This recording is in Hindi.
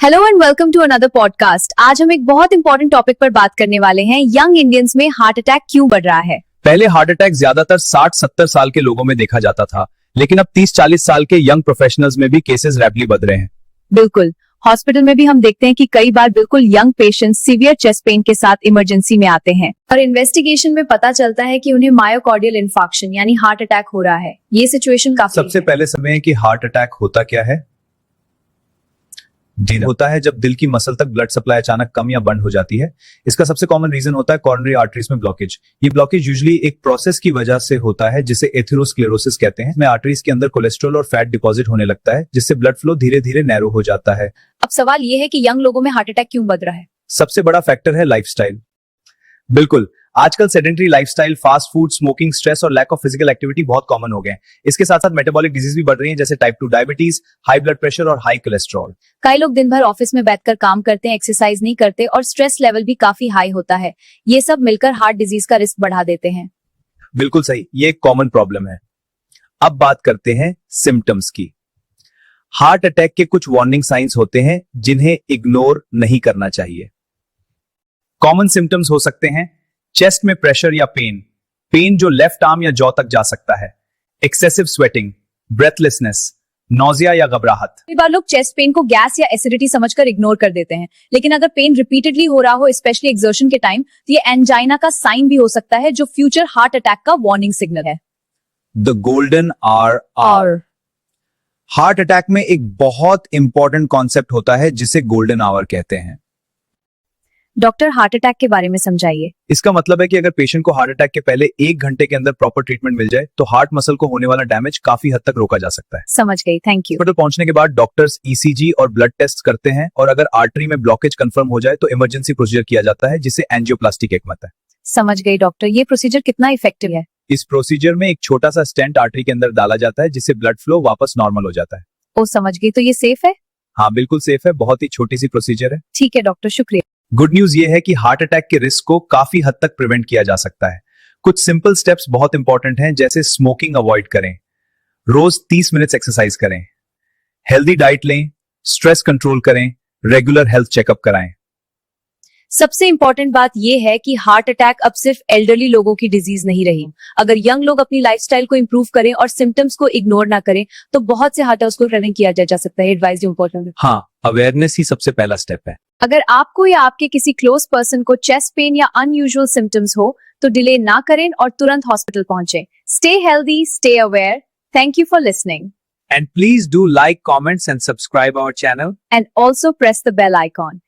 Hello and welcome to another podcast. आज हम एक बहुत इंपॉर्टेंट टॉपिक पर बात करने वाले हैं। यंग इंडियंस में हार्ट अटैक क्यों बढ़ रहा है। पहले हार्ट अटैक ज्यादातर 60-70 साल के लोगों में देखा जाता था, लेकिन अब 30-40 साल के यंग प्रोफेशनल्स में भी केसेस रैपिडली बढ़ रहे हैं। बिल्कुल, हॉस्पिटल में भी हम देखते हैं कि कई बार बिल्कुल young patients severe chest pain के साथ इमरजेंसी में आते हैं और इन्वेस्टिगेशन में पता चलता है कि उन्हें मायोकार्डियल इंफार्क्शन यानी हार्ट अटैक हो रहा है। ये सिचुएशन काफी सबसे पहले समझें कि हार्ट अटैक होता क्या है। होता है जब दिल की मसल तक ब्लड सप्लाई अचानक कम या बंद हो जाती है। इसका सबसे कॉमन रीजन होता है कॉरोनरी आर्टरीज में ब्लॉकेज। ये ब्लॉकेज यूजुअली एक प्रोसेस की वजह से होता है जिसे एथेरोस्क्लेरोसिस कहते हैं। में आर्टरीज के अंदर कोलेस्ट्रॉल और फैट डिपॉजिट होने लगता है, जिससे ब्लड फ्लो धीरे धीरे नैरो हो जाता है। अब सवाल ये है कि यंग लोगों में हार्ट अटैक क्यों बढ़ रहा है। सबसे बड़ा फैक्टर है लाइफस्टाइल। बिल्कुल, आजकल sedentary lifestyle, fast food, smoking, stress और लैक ऑफ फिजिकल एक्टिविटी बहुत कॉमन हो गए हैं। इसके साथ साथ मेटाबॉलिक डिजीज भी बढ़ रही हैं, जैसे type 2 diabetes, high blood pressure और हाई कोलेस्ट्रॉल। कई लोग दिन भर ऑफिस में बैठकर काम करते हैं, एक्सरसाइज नहीं करते और स्ट्रेस लेवल भी काफी हाई होता है। ये सब मिलकर हार्ट डिजीज का रिस्क बढ़ा देते हैं। बिल्कुल सही, ये एक कॉमन प्रॉब्लम है। अब बात करते हैं सिम्टम्स की। हार्ट अटैक के कुछ वार्निंग साइंस होते हैं जिन्हें इग्नोर नहीं करना चाहिए। कॉमन सिम्टम्स हो सकते हैं चेस्ट में प्रेशर या पेन जो लेफ्ट आर्म या जॉ तक जा सकता है, एक्सेसिव स्वेटिंग, ब्रेथलेसनेस, नोजिया या घबराहट। कई बार लोग चेस्ट पेन को गैस या एसिडिटी समझकर इग्नोर कर देते हैं, लेकिन अगर पेन रिपीटेडली हो रहा हो, स्पेशली एक्सर्शन के टाइम, तो ये एंजाइना का साइन भी हो सकता है, जो फ्यूचर हार्ट अटैक का वार्निंग सिग्नल है। The golden hour. Heart attack में एक बहुत इंपॉर्टेंट कॉन्सेप्ट होता है जिसे गोल्डन आवर कहते हैं। डॉक्टर, हार्ट अटैक के बारे में समझाइए। इसका मतलब है कि अगर पेशेंट को हार्ट अटैक के पहले 1 घंटे के अंदर प्रॉपर ट्रीटमेंट मिल जाए तो हार्ट मसल को होने वाला डैमेज काफी हद तक रोका जा सकता है। समझ गई, थैंक यू। हॉस्पिटल पहुंचने के बाद डॉक्टर्स ईसीजी और ब्लड टेस्ट करते हैं और अगर आर्टरी में ब्लॉकेज कंफर्म हो जाए तो इमरजेंसी प्रोसीजर किया जाता है, जिसे एंजियोप्लास्टी कहते हैं। समझ गई डॉक्टर, ये प्रोसीजर कितना इफेक्टिव है। इस प्रोसीजर में एक छोटा सा स्टेंट आर्टरी के अंदर डाला जाता है, जिससे ब्लड फ्लो वापस नॉर्मल हो जाता है। ओ समझ गई, तो ये सेफ है। हाँ बिल्कुल सेफ है, बहुत ही छोटी सी प्रोसीजर है। ठीक है डॉक्टर, शुक्रिया। गुड न्यूज ये है कि हार्ट अटैक के रिस्क को काफी हद तक प्रिवेंट किया जा सकता है। कुछ सिंपल स्टेप्स बहुत इंपॉर्टेंट हैं, जैसे स्मोकिंग अवॉइड करें, रोज 30 मिनट्स एक्सरसाइज करें, हेल्दी डाइट लें, स्ट्रेस कंट्रोल करें, रेगुलर हेल्थ चेकअप कराएं। सबसे इंपॉर्टेंट बात यह है कि हार्ट अटैक अब सिर्फ एल्डरली लोगों की डिजीज नहीं रही। अगर यंग लोग अपनी लाइफस्टाइल को इंप्रूव करें और सिम्टम्स को इग्नोर ना करें तो बहुत से हार्ट अटैक को प्रिवेंट किया जा सकता है। एडवाइस इंपॉर्टेंट है। हाँ, अवेयरनेस ही सबसे पहला स्टेप है। अगर आपको या आपके किसी क्लोज पर्सन को चेस्ट पेन या अनयूजुअल सिम्टम्स हो तो डिले ना करें और तुरंत हॉस्पिटल पहुंचे। Stay healthy, stay aware. Thank you for listening. And please do like, comments and subscribe our channel. And also press the bell icon.